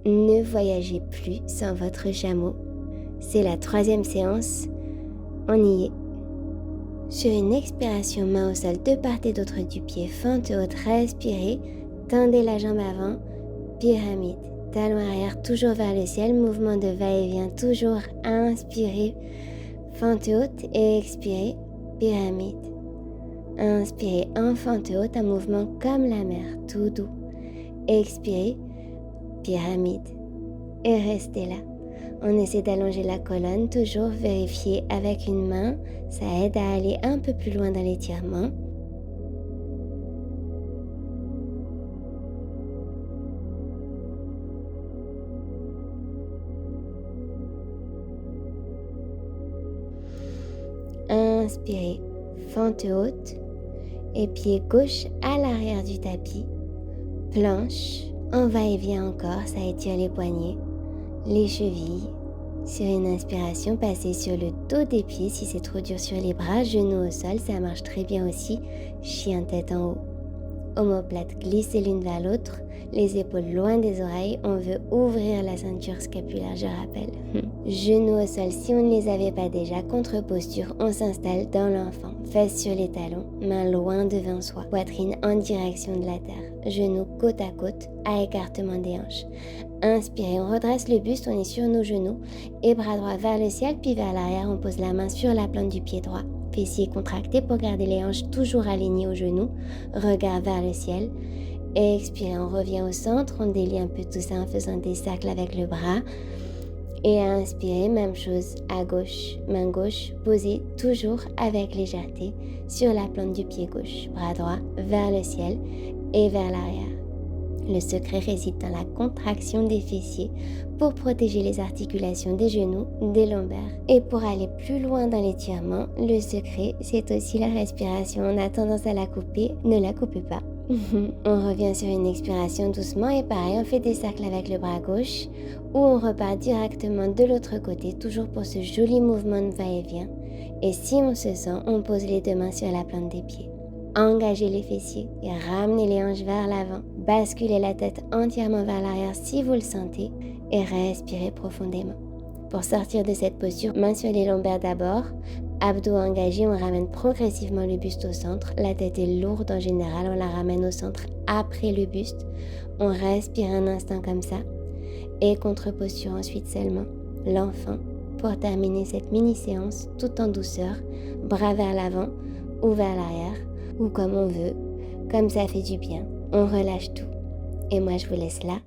Ne voyagez plus sans votre chameau. C'est la 3e séance. On y est. Sur une expiration, main au sol de part et d'autre du pied, fente haute, respirez, tendez la jambe avant, pyramide, talon arrière toujours vers le ciel, mouvement de va-et-vient, toujours inspirez, fente haute et expirez, pyramide. Inspirez en fente haute, un mouvement comme la mer, tout doux. Expirez, pyramide. Et restez là. On essaie d'allonger la colonne, toujours vérifier avec une main, ça aide à aller un peu plus loin dans l'étirement. Inspirez, fente haute, et pied gauche à l'arrière du tapis, planche, on va-et-vient encore, ça étire les poignets, les chevilles. Sur une inspiration, passez sur le dos des pieds si c'est trop dur sur les bras, genoux au sol, ça marche très bien aussi, chien tête en haut. Omoplate, glissez l'une vers l'autre, les épaules loin des oreilles, on veut ouvrir la ceinture scapulaire, je rappelle. Genoux au sol si on ne les avait pas déjà, contre-posture, on s'installe dans l'enfant, fesses sur les talons, mains loin devant soi, poitrine en direction de la terre, genoux côte à côte, à écartement des hanches. Inspirez, on redresse le buste, on est sur nos genoux, et bras droits vers le ciel, puis vers l'arrière, on pose la main sur la plante du pied droit. Fessiers contractés pour garder les hanches toujours alignées aux genoux, regard vers le ciel. Expirez, on revient au centre, on délie un peu tout ça en faisant des cercles avec le bras. Et inspirez, même chose à gauche, main gauche, posée toujours avec légèreté sur la plante du pied gauche, bras droit vers le ciel et vers l'arrière. Le secret réside dans la contraction des fessiers pour protéger les articulations des genoux, des lombaires. Et pour aller plus loin dans l'étirement, le secret, c'est aussi la respiration. On a tendance à la couper, ne la coupez pas. On revient sur une expiration doucement et pareil, on fait des cercles avec le bras gauche ou on repart directement de l'autre côté, toujours pour ce joli mouvement de va-et-vient. Et si on se sent, on pose les deux mains sur la plante des pieds. Engagez les fessiers et ramenez les hanches vers l'avant. Basculez la tête entièrement vers l'arrière si vous le sentez et respirez profondément. Pour sortir de cette posture, mains sur les lombaires d'abord, abdos engagés, on ramène progressivement le buste au centre. La tête est lourde en général, on la ramène au centre après le buste. On respire un instant comme ça et contre-posture ensuite seulement. L'enfant pour terminer cette mini-séance tout en douceur, bras vers l'avant ou vers l'arrière ou comme on veut, comme ça fait du bien. On relâche tout. Et moi, je vous laisse là